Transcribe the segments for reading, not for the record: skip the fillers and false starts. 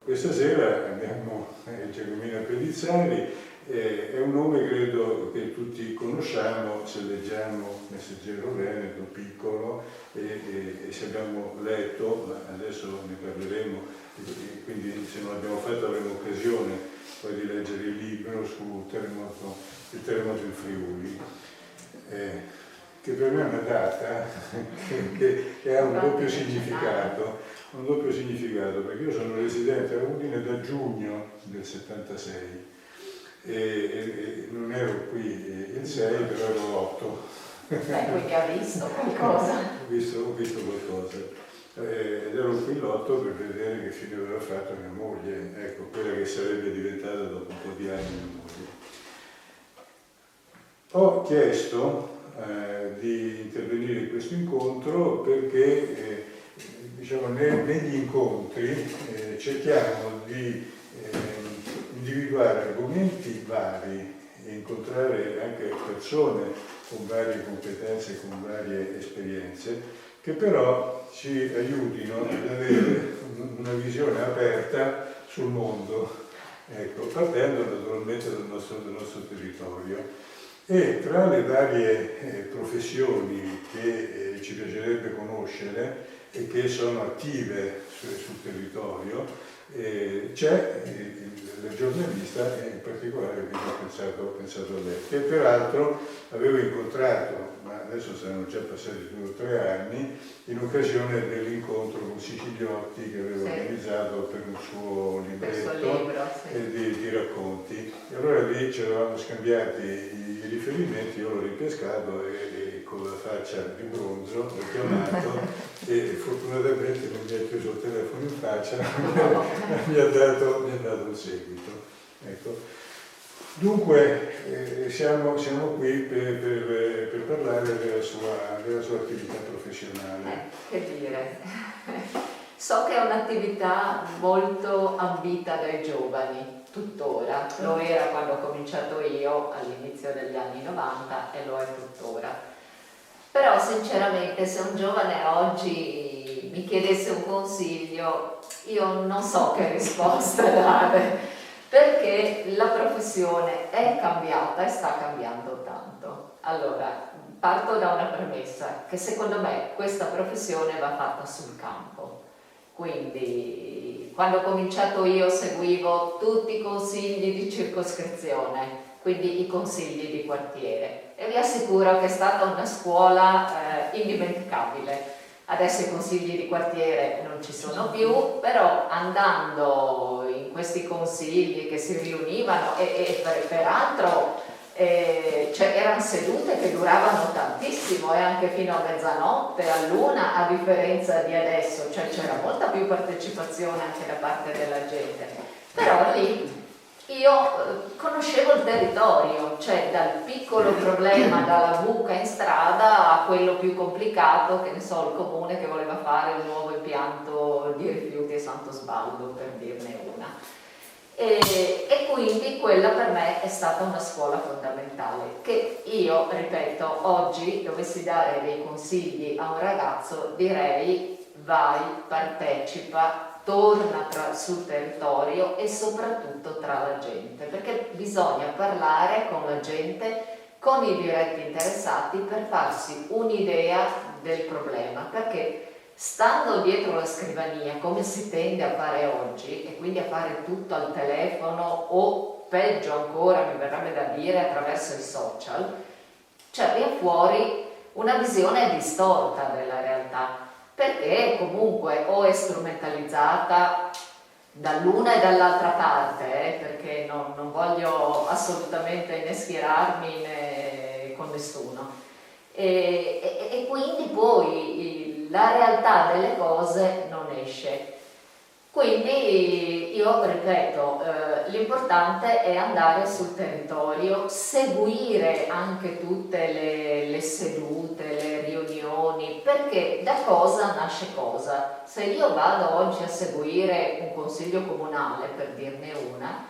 Questa sera abbiamo Giacomino Pellizzari, è un nome credo che tutti conosciamo se leggiamo Messaggero Veneto, piccolo, e se abbiamo letto, ma adesso ne parleremo, quindi se non l'abbiamo fatto avremo occasione poi di leggere il libro sul terremoto, il terremoto in Friuli, che per me è una data che ha un doppio significato. Un doppio significato, perché io sono residente a Udine da giugno del 76 e non ero qui il 6, però ero l'8. Quindi ha visto qualcosa. Ho visto qualcosa. Ed ero qui l'8 per vedere che fine aveva fatto mia moglie, ecco, quella che sarebbe diventata dopo un po' di anni mia moglie. Ho chiesto di intervenire in questo incontro perché diciamo, negli incontri cerchiamo di individuare argomenti vari e incontrare anche persone con varie competenze, con varie esperienze, che però ci aiutino ad avere una visione aperta sul mondo, ecco, partendo naturalmente dal nostro territorio. E tra le varie professioni che ci piacerebbe conoscere e che sono attive sul territorio, c'è il giornalista, e in particolare ho pensato a lei, che peraltro avevo incontrato, ma adesso saranno già passati 2 o 3 anni, in occasione dell'incontro con Siciliotti che avevo organizzato per un suo libretto di racconti. E allora lì ci eravamo scambiati i riferimenti, io l'ho ripescato e con la faccia di bronzo l'ho chiamato e fortunatamente non mi ha chiuso il telefono in faccia, mi ha dato un seguito. Ecco. Dunque siamo qui per parlare della sua attività professionale. Che dire, so che è un'attività molto ambita dai giovani, tuttora, lo era quando ho cominciato io all'inizio degli anni 90 e lo è tuttora. Però sinceramente se un giovane oggi mi chiedesse un consiglio, io non so che risposta dare, perché la professione è cambiata e sta cambiando tanto. Allora, parto da una premessa, che secondo me questa professione va fatta sul campo. Quindi, quando ho cominciato io seguivo tutti i consigli di circoscrizione, quindi i consigli di quartiere, e vi assicuro che è stata una scuola indimenticabile. Adesso i consigli di quartiere non ci sono più, però andando in questi consigli che si riunivano e peraltro erano sedute che duravano tantissimo e anche fino a mezzanotte, all'1, a differenza di adesso, cioè c'era molta più partecipazione anche da parte della gente. Però lì io conoscevo il territorio, cioè dal piccolo problema, dalla buca in strada a quello più complicato, che ne so, il comune che voleva fare un nuovo impianto di rifiuti a Sant'Osvaldo, per dirne una. E quindi quella per me è stata una scuola fondamentale, che io, ripeto, oggi dovessi dare dei consigli a un ragazzo, direi vai, partecipa, torna sul territorio e soprattutto tra la gente, perché bisogna parlare con la gente, con i diretti interessati, per farsi un'idea del problema, perché stando dietro la scrivania, come si tende a fare oggi, e quindi a fare tutto al telefono o peggio ancora, mi verrebbe da dire, attraverso i social, cioè viene fuori una visione distorta della realtà, perché comunque o è strumentalizzata dall'una e dall'altra parte, perché non voglio assolutamente né schierarmi né con nessuno, e quindi poi la realtà delle cose non esce. Quindi io ripeto, l'importante è andare sul territorio, seguire anche tutte le sedute, le riunioni, perché da cosa nasce cosa. Se io vado oggi a seguire un consiglio comunale, per dirne una,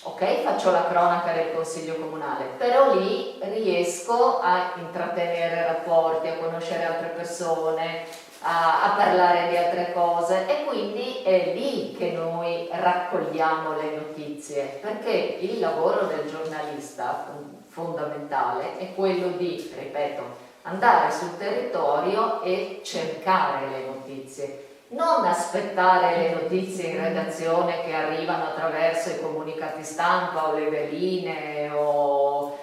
ok, faccio la cronaca del consiglio comunale, però lì riesco a intrattenere rapporti, a conoscere altre persone, a parlare di altre cose, e quindi è lì che noi raccogliamo le notizie, perché il lavoro del giornalista fondamentale è quello di, ripeto, andare sul territorio e cercare le notizie, non aspettare le notizie in redazione che arrivano attraverso i comunicati stampa o le veline o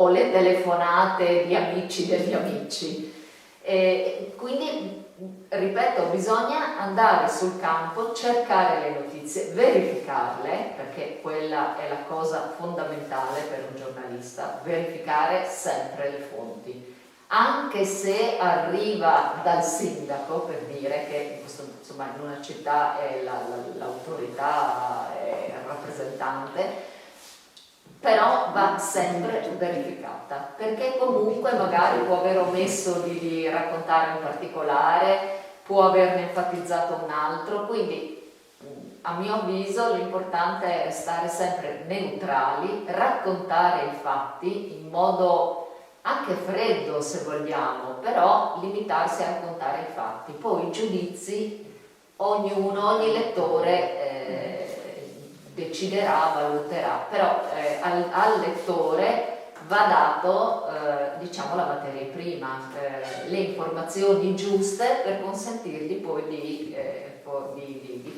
le telefonate di amici degli amici. E quindi, ripeto, bisogna andare sul campo, cercare le notizie, verificarle, perché quella è la cosa fondamentale per un giornalista, verificare sempre le fonti, anche se arriva dal sindaco, per dire che insomma, in una città è l'autorità, è il rappresentante, però va sempre verificata, perché comunque magari può aver omesso di raccontare un particolare, può averne enfatizzato un altro, quindi a mio avviso l'importante è restare sempre neutrali, raccontare i fatti in modo anche freddo se vogliamo, però limitarsi a raccontare i fatti. Poi i giudizi, ogni lettore deciderà, valuterà, però al lettore va dato diciamo la materia prima, le informazioni giuste per consentirgli poi di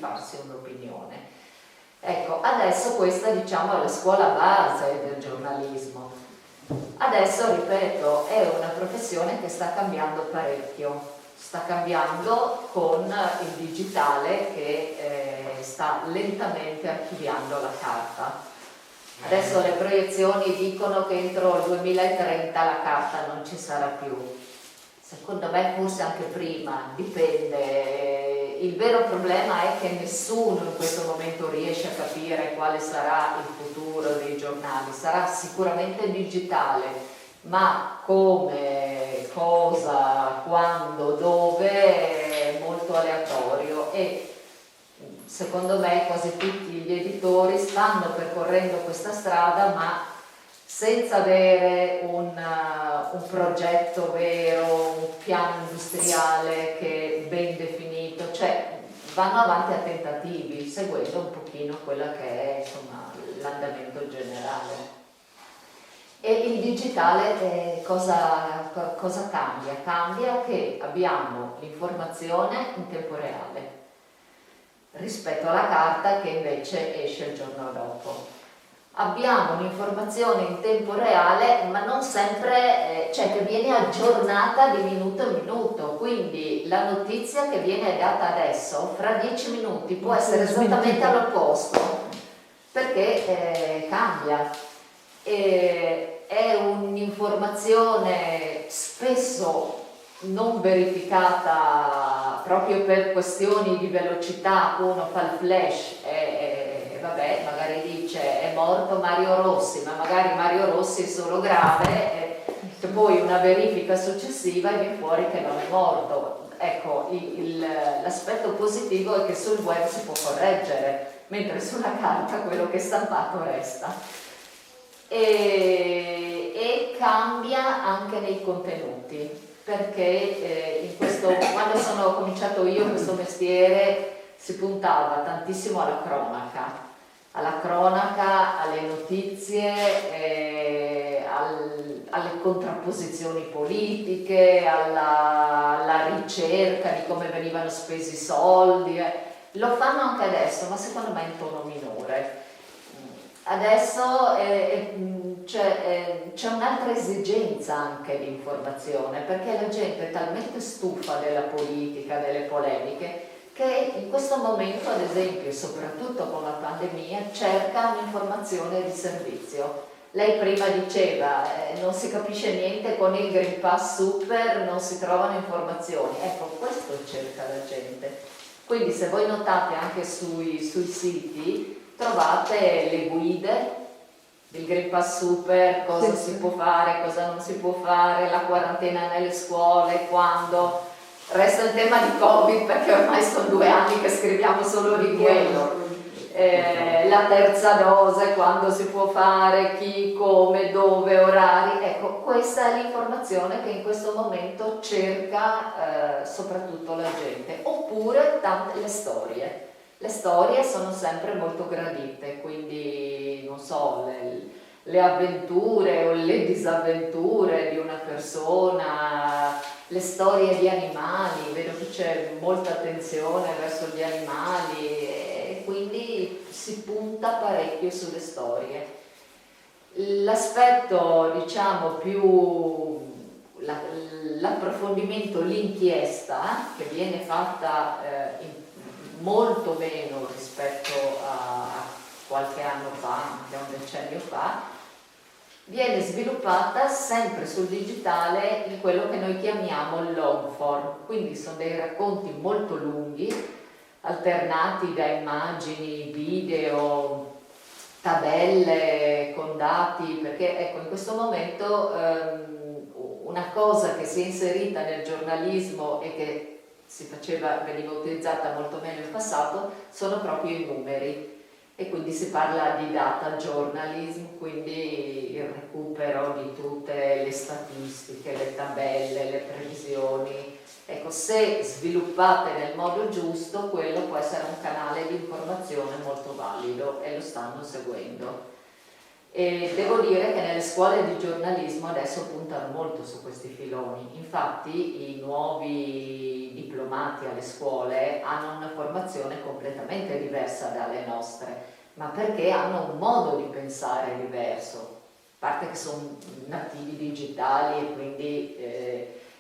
farsi un'opinione. Ecco, adesso questa diciamo è la scuola base del giornalismo. Adesso, ripeto, è una professione che sta cambiando parecchio, sta cambiando con il digitale che sta lentamente archiviando la carta. Adesso le proiezioni dicono che entro il 2030 la carta non ci sarà più. Secondo me forse anche prima, dipende. Il vero problema è che nessuno in questo momento riesce a capire quale sarà il futuro dei giornali. Sarà sicuramente digitale, ma come, cosa, quando, dove è molto aleatorio, e secondo me quasi tutti gli editori stanno percorrendo questa strada, ma senza avere un progetto vero, un piano industriale che è ben definito, cioè vanno avanti a tentativi, seguendo un pochino quella che è insomma l'andamento generale. E il digitale cosa cambia? Cambia che abbiamo l'informazione in tempo reale rispetto alla carta che invece esce il giorno dopo. Abbiamo un'informazione in tempo reale, ma non sempre, cioè che viene aggiornata di minuto in minuto, quindi la notizia che viene data adesso, fra 10 minuti può essere esattamente all'opposto, perché cambia. È un'informazione spesso non verificata proprio per questioni di velocità. Uno fa il flash e vabbè, magari dice è morto Mario Rossi, ma magari Mario Rossi è solo grave, e poi una verifica successiva e viene fuori che non è morto. Ecco, l'aspetto positivo è che sul web si può correggere, mentre sulla carta quello che è stampato resta. E cambia anche nei contenuti, perché quando sono cominciato io questo mestiere si puntava tantissimo alla cronaca, alle notizie, alle contrapposizioni politiche, alla ricerca di come venivano spesi i soldi. Lo fanno anche adesso, ma secondo me in tono minore. Adesso c'è un'altra esigenza anche di informazione, perché la gente è talmente stufa della politica, delle polemiche, che in questo momento, ad esempio, soprattutto con la pandemia, cerca un'informazione di servizio. Lei prima diceva non si capisce niente con il Green Pass Super, non si trovano informazioni. Ecco, questo cerca la gente. Quindi se voi notate anche sui siti trovate le guide del Green Pass Super, cosa si può fare, cosa non si può fare, la quarantena nelle scuole, quando. Resta il tema di Covid, perché ormai sono 2 anni che scriviamo solo di quello. la terza dose, quando si può fare, chi, come, dove, orari. Ecco, questa è l'informazione che in questo momento cerca soprattutto la gente. Oppure le storie. Le storie sono sempre molto gradite, quindi non so, le avventure o le disavventure di una persona, le storie di animali, vedo che c'è molta attenzione verso gli animali e quindi si punta parecchio sulle storie. L'aspetto, diciamo, più l'approfondimento, l'inchiesta che viene fatta molto meno rispetto a qualche anno fa, anche un decennio fa, viene sviluppata sempre sul digitale in quello che noi chiamiamo il long form, quindi sono dei racconti molto lunghi, alternati da immagini, video, tabelle con dati, perché ecco, in questo momento una cosa che si è inserita nel giornalismo e che veniva utilizzata molto meno in passato sono proprio i numeri. E quindi si parla di data journalism, quindi il recupero di tutte le statistiche, le tabelle, le previsioni. Ecco, se sviluppate nel modo giusto, quello può essere un canale di informazione molto valido e lo stanno seguendo. E devo dire che nelle scuole di giornalismo adesso puntano molto su questi filoni. Infatti i nuovi diplomati alle scuole hanno una formazione completamente diversa dalle nostre, ma perché hanno un modo di pensare diverso. A parte che sono nativi digitali e quindi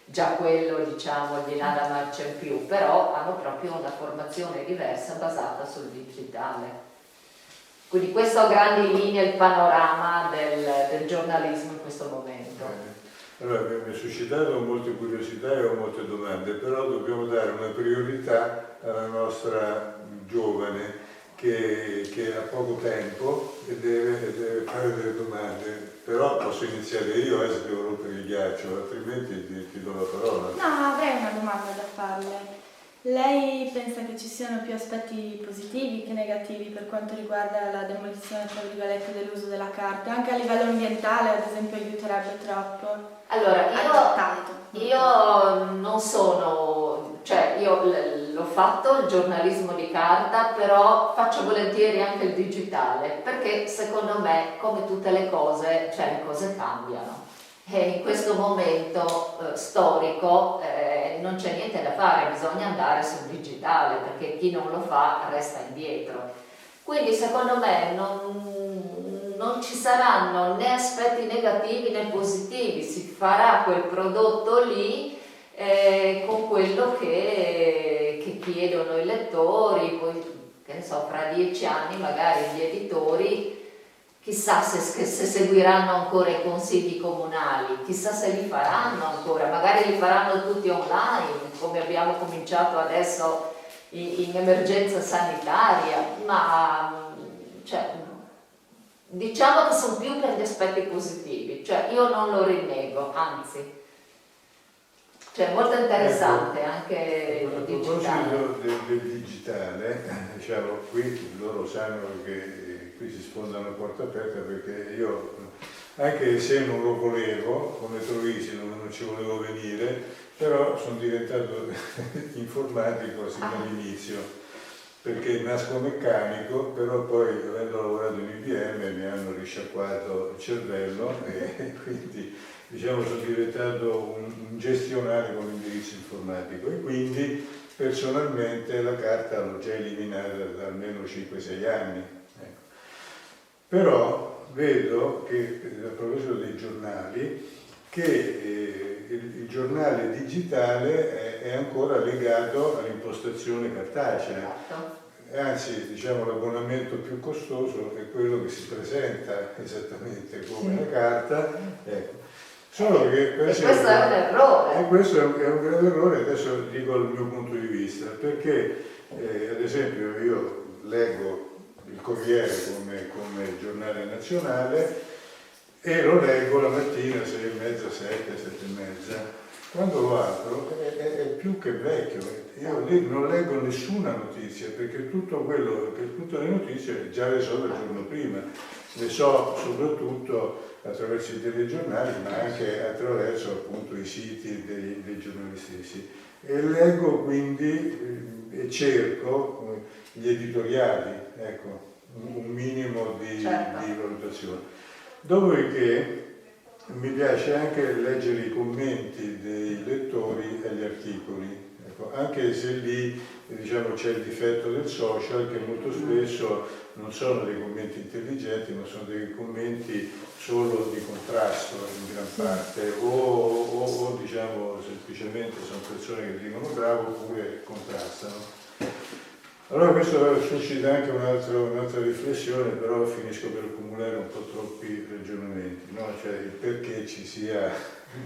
già quello, diciamo, gli dà la marcia in più, però hanno proprio una formazione diversa basata sul digitale. Quindi questo a grandi linee è il panorama del giornalismo in questo momento. Allora, mi ha suscitato molte curiosità e ho molte domande, però dobbiamo dare una priorità alla nostra giovane che ha poco tempo e deve fare delle domande. Però posso iniziare io, se devo rompere il ghiaccio, altrimenti ti do la parola. No, avrei una domanda da farle. Lei pensa che ci siano più aspetti positivi che negativi per quanto riguarda la demolizione, tra virgolette, dell'uso della carta? Anche a livello ambientale, ad esempio, aiuterebbe troppo? Allora, io non sono, cioè io l'ho fatto il giornalismo di carta, però faccio volentieri anche il digitale, perché secondo me, come tutte le cose, cioè le cose cambiano. E in questo momento storico non c'è niente da fare, bisogna andare sul digitale, perché chi non lo fa resta indietro. Quindi secondo me non ci saranno né aspetti negativi né positivi, si farà quel prodotto lì con quello che chiedono i lettori, poi che ne so, fra 10 anni magari gli editori chissà se seguiranno ancora i consigli comunali, chissà se li faranno ancora, magari li faranno tutti online, come abbiamo cominciato adesso in emergenza sanitaria, ma cioè, diciamo che sono più per gli aspetti positivi, cioè io non lo rinnego, anzi, cioè molto interessante anche il digitale. A proposito del digitale, diciamo, qui loro sanno che qui si sfonda una porta aperta, perché io, anche se non lo volevo, come Troisi non ci volevo venire, però sono diventato informatico sin dall'inizio, perché nasco meccanico, però poi avendo lavorato in IBM mi hanno risciacquato il cervello e quindi diciamo sono diventato un gestionale con l'indirizzo informatico e quindi personalmente la carta l'ho già eliminata da almeno 5-6 anni. Però vedo che, a proposito dei giornali, che il giornale digitale è ancora legato all'impostazione cartacea. Anzi, diciamo, l'abbonamento più costoso è quello che si presenta esattamente come la carta. Ecco. Solo che, questo è un errore. E questo è un grave errore, adesso dico il mio punto di vista, perché ad esempio io leggo il Corriere come giornale nazionale e lo leggo la mattina 6:30, 7:30. quando lo apro è più che vecchio. Io lì non leggo nessuna notizia, perché tutto tutte le notizie già le so dal giorno prima. Le so soprattutto attraverso i telegiornali, ma anche attraverso appunto i siti dei giornalisti stessi. E leggo quindi e cerco gli editoriali, ecco, un minimo di valutazione. Dopodiché mi piace anche leggere i commenti dei lettori agli articoli, ecco, anche se lì diciamo, c'è il difetto del social, che molto spesso non sono dei commenti intelligenti, ma sono dei commenti solo di contrasto in gran parte, o diciamo semplicemente sono persone che dicono bravo oppure contrastano. Allora questo suscita anche un'altra riflessione, però finisco per accumulare un po' troppi ragionamenti, no? Cioè il perché ci sia,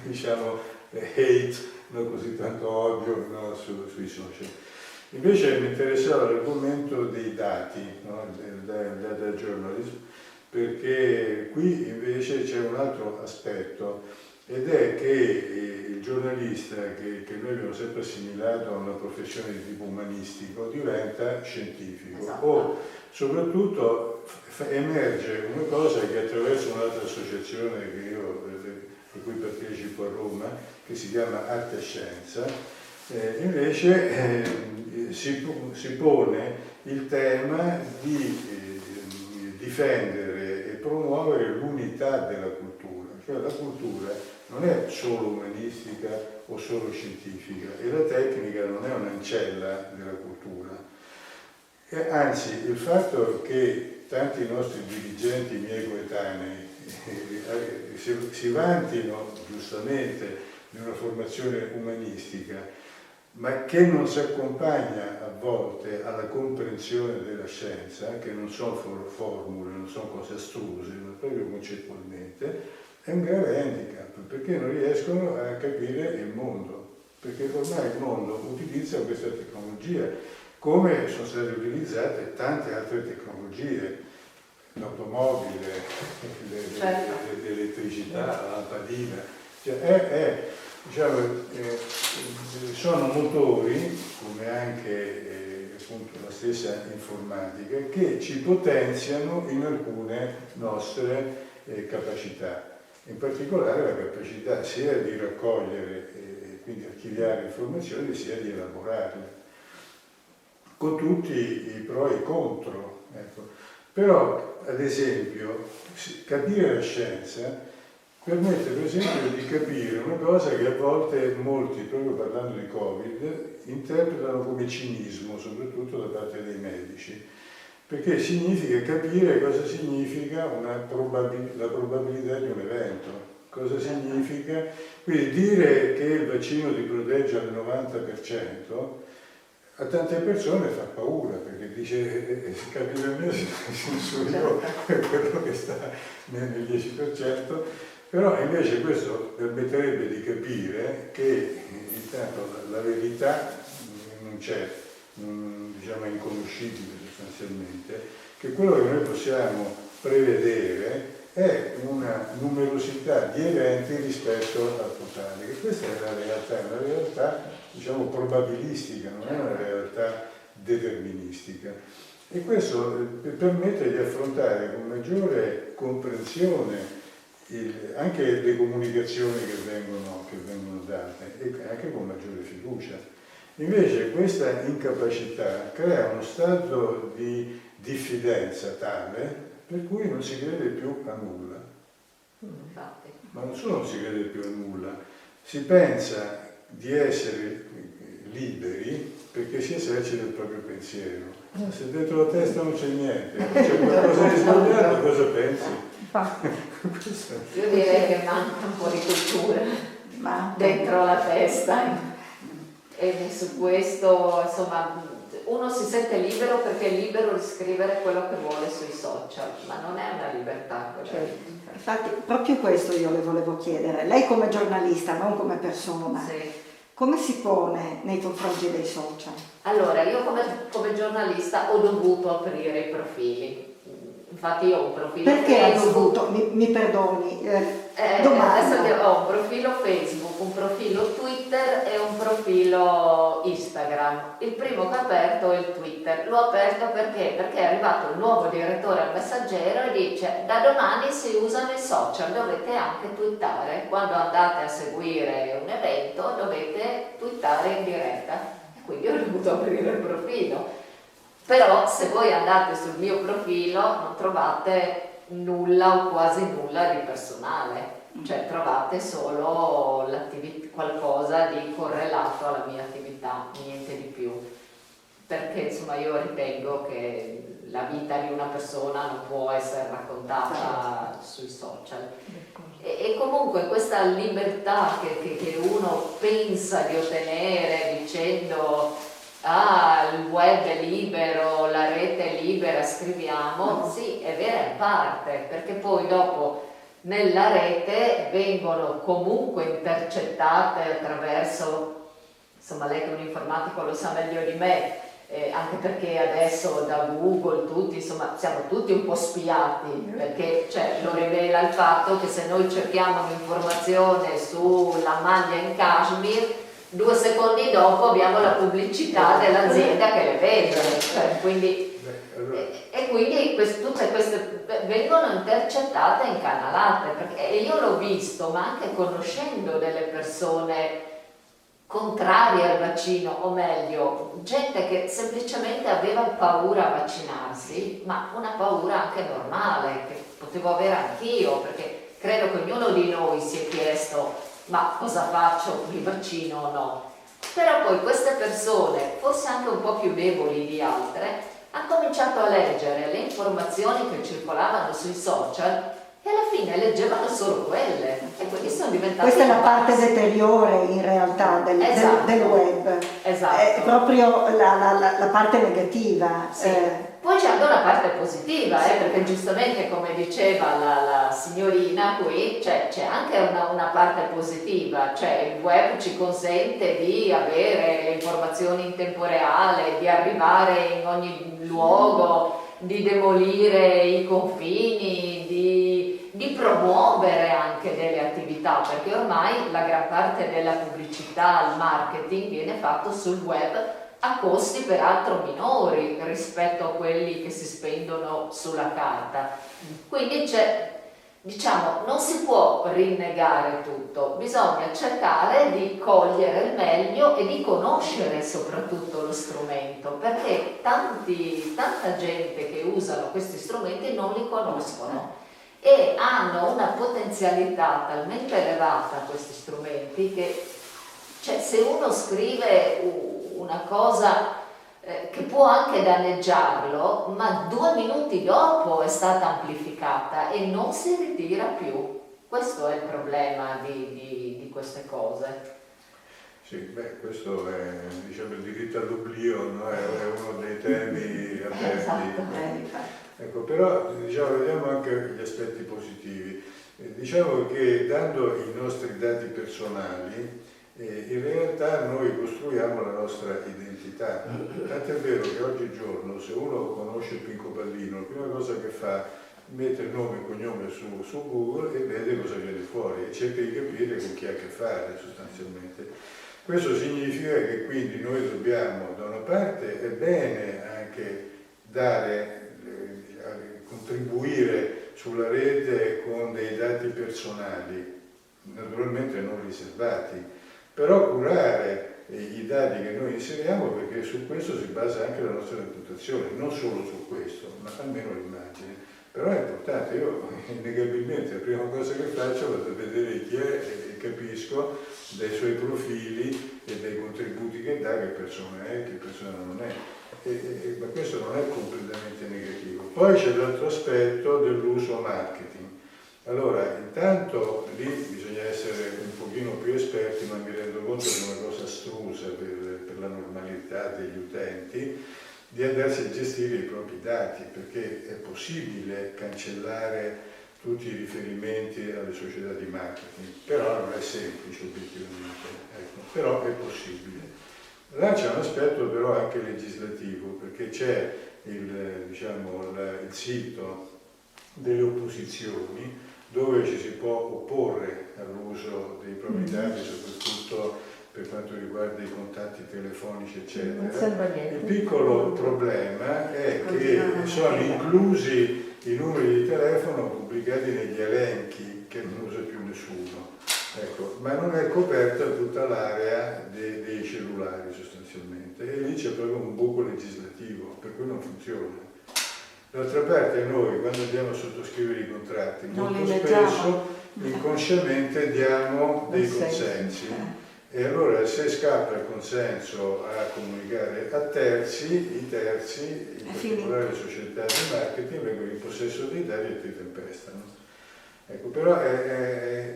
diciamo, hate, non così tanto odio, no? Sui social. Invece mi interessava l'argomento dei dati, no? del data journalism, perché qui invece c'è un altro aspetto, ed è che il giornalista, che noi abbiamo sempre assimilato a una professione di tipo umanistico, diventa scientifico. Esatto. O soprattutto emerge una cosa che attraverso un'altra associazione di cui partecipo a Roma, che si chiama Arte e Scienza, invece si pone il tema di difendere e promuovere l'unità della cultura, cioè la cultura non è solo umanistica o solo scientifica e la tecnica non è un'ancella della cultura. E anzi, il fatto che tanti nostri dirigenti miei coetanei si vantino giustamente di una formazione umanistica, ma che non si accompagna a volte alla comprensione della scienza, che non sono formule, non sono cose astruse, ma proprio concettualmente, è un grave handicap, perché non riescono a capire il mondo, perché ormai il mondo utilizza questa tecnologia, come sono state utilizzate tante altre tecnologie, l'automobile, l'elettricità, la lampadina, cioè diciamo, sono motori, come anche appunto la stessa informatica, che ci potenziano in alcune nostre capacità. In particolare la capacità sia di raccogliere e quindi archiviare informazioni, sia di elaborarle, con tutti i pro e i contro. Ecco. Però, ad esempio, capire la scienza permette per esempio di capire una cosa che a volte molti, proprio parlando di Covid, interpretano come cinismo, soprattutto da parte dei medici, perché significa capire cosa significa la probabilità di un evento, cosa significa, quindi dire che il vaccino ti protegge al 90%, a tante persone fa paura, perché dice capire a me senso io quello che sta nel 10%, però invece questo permetterebbe di capire che intanto la verità non c'è, diciamo è inconoscibile sostanzialmente, che quello che noi possiamo prevedere è una numerosità di eventi rispetto al totale, che questa è una realtà diciamo probabilistica, non è una realtà deterministica. E questo permette di affrontare con maggiore comprensione anche le comunicazioni che vengono date e anche con maggiore fiducia. Invece questa incapacità crea uno stato di diffidenza tale per cui non si crede più a nulla. Infatti. Ma non solo non si crede più a nulla, si pensa di essere liberi perché si esercita il proprio pensiero. Se dentro la testa non c'è niente, c'è qualcosa di sbagliato, cosa pensi? Io direi che manca un po' di cultura dentro la testa e su questo insomma uno si sente libero perché è libero di scrivere quello che vuole sui social, ma non è una libertà quella. Certo. Infatti proprio questo io le volevo chiedere, lei come giornalista, non come persona, Sì. come si pone nei confronti dei social? Allora, io come giornalista ho dovuto aprire i profili. Infatti io ho un profilo Perché ha Facebook. dovuto, mi perdoni, Adesso domanda. ho un profilo Facebook, un profilo Twitter e un profilo Instagram. Il primo che ho aperto è il Twitter. L'ho aperto perché è arrivato il nuovo direttore al Messaggero e dice: da domani si usano i social, dovete anche twittare. Quando andate a seguire un evento dovete twittare in diretta. E quindi ho dovuto aprire il profilo. Però se voi andate sul mio profilo non trovate nulla o quasi nulla di personale, cioè trovate solo qualcosa di correlato alla mia attività, niente di più. Perché insomma io ritengo che la vita di una persona non può essere raccontata sui social. E comunque questa libertà che uno pensa di ottenere dicendo il web è libero, la rete è libera, scriviamo, sì, è vera in parte, perché poi dopo nella rete vengono comunque intercettate attraverso, insomma lei che è un informatico lo sa meglio di me, anche perché adesso da Google tutti, insomma, siamo tutti un po' spiati, perché lo rivela il fatto che se noi cerchiamo un'informazione sulla maglia in Kashmir, 2 secondi dopo abbiamo la pubblicità dell'azienda che le vende, quindi, e quindi tutte queste vengono intercettate e incanalate, perché io l'ho visto, ma anche conoscendo delle persone contrarie al vaccino, o meglio, gente che semplicemente aveva paura a vaccinarsi, ma una paura anche normale, che potevo avere anch'io, perché credo che ognuno di noi si è chiesto: ma cosa faccio, mi vaccino o no? Però poi queste persone, forse anche un po' più deboli di altre, hanno cominciato a leggere le informazioni che circolavano sui social e alla fine leggevano solo quelle e quindi sono diventate Questa è la parte pazzi. deteriore in realtà del web, Esatto. è proprio la parte negativa. Sì. Poi c'è anche una parte positiva, perché giustamente come diceva la signorina qui, c'è anche una parte positiva, cioè il web ci consente di avere le informazioni in tempo reale, di arrivare in ogni luogo, di demolire i confini, di promuovere anche delle attività, perché ormai la gran parte della pubblicità, il marketing viene fatto sul web a costi peraltro minori rispetto a quelli che si spendono sulla carta. Quindi non si può rinnegare tutto, bisogna cercare di cogliere il meglio e di conoscere soprattutto lo strumento, perché tanta gente che usano questi strumenti non li conoscono e hanno una potenzialità talmente elevata questi strumenti che se uno scrive una cosa che può anche danneggiarlo, ma 2 minuti dopo è stata amplificata e non si ritira più. Questo è il problema di queste cose. Sì, questo è il diritto all'oblio, no? È uno dei temi aperti. Esatto. Ecco, però vediamo anche gli aspetti positivi. Diciamo che dando i nostri dati personali, in realtà noi costruiamo la nostra identità. Tant'è vero che oggigiorno se uno conosce Pinco Pallino, la prima cosa che fa mette il nome e cognome su Google e vede cosa viene fuori e cerca di capire con chi ha a che fare sostanzialmente. Questo significa che quindi noi dobbiamo, da una parte è bene anche contribuire sulla rete con dei dati personali, naturalmente non riservati, però curare i dati che noi inseriamo, perché su questo si basa anche la nostra reputazione, non solo su questo, ma almeno l'immagine. Però è importante, io innegabilmente la prima cosa che faccio vado a vedere chi è e capisco dai suoi profili e dai contributi che dà che persona è, che persona non è. Ma questo non è completamente negativo. Poi c'è l'altro aspetto dell'uso marketing. Allora, intanto lì bisogna essere un pochino più esperti, ma mi rendo conto che è una cosa astrusa per la normalità degli utenti, di andarsi a gestire i propri dati, perché è possibile cancellare tutti i riferimenti alle società di marketing, però non è semplice obiettivamente, ecco, però è possibile. Là c'è un aspetto però anche legislativo, perché c'è il sito delle opposizioni dove ci si può opporre all'uso dei propri dati, soprattutto per quanto riguarda i contatti telefonici, eccetera. Non serve a Il niente. piccolo problema è che sono inclusi i numeri di telefono pubblicati negli elenchi che non usa più nessuno, ecco, ma non è coperta tutta l'area dei cellulari sostanzialmente, e lì c'è proprio un buco legislativo per cui non funziona. D'altra parte noi quando andiamo a sottoscrivere i contratti Non molto li leggiamo. spesso inconsciamente diamo dei consensi. E allora se scappa il consenso a comunicare a terzi, i terzi, in particolare le società di marketing, vengono in possesso dei dati e ti tempestano. Ecco, però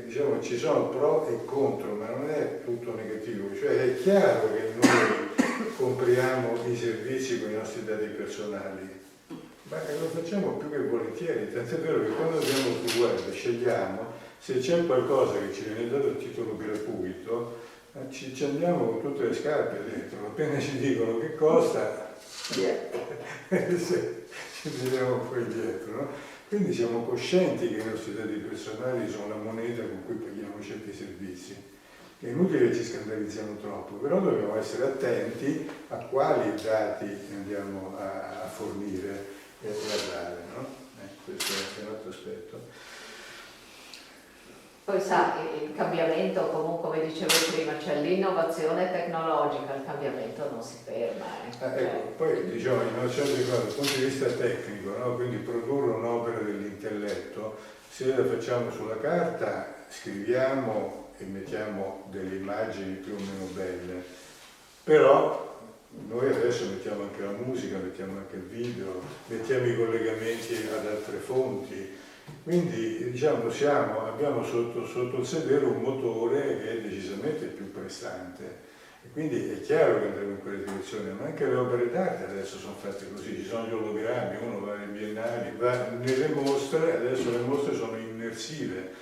diciamo, ci sono pro e contro, ma non è tutto negativo, cioè è chiaro che noi compriamo i servizi con i nostri dati personali, ma lo facciamo più che volentieri, tant'è vero che quando andiamo sul web scegliamo se c'è qualcosa che ci viene dato a titolo gratuito, ci andiamo con tutte le scarpe dentro, appena ci dicono che costa, ci tiriamo poi dietro, no? Quindi siamo coscienti che i nostri dati personali sono la moneta con cui paghiamo certi servizi. È inutile che ci scandalizziamo troppo, però dobbiamo essere attenti a quali dati andiamo a fornire e a dare, no? Questo è un altro aspetto. Poi sa, il cambiamento comunque, come dicevo prima, c'è l'innovazione tecnologica, il cambiamento non si ferma. Ecco, poi diciamo innovazione tecnologica dal punto di vista tecnico, no? Quindi produrre un'opera dell'intelletto, se la facciamo sulla carta, scriviamo e mettiamo delle immagini più o meno belle, però noi adesso mettiamo anche la musica, mettiamo anche il video, mettiamo i collegamenti ad altre fonti. Quindi diciamo abbiamo sotto il sedere un motore che è decisamente più prestante e quindi è chiaro che andremo in quella direzione, ma anche le opere d'arte adesso sono fatte così, ci sono gli ologrammi, uno va alle biennali, va nelle mostre, adesso le mostre sono immersive,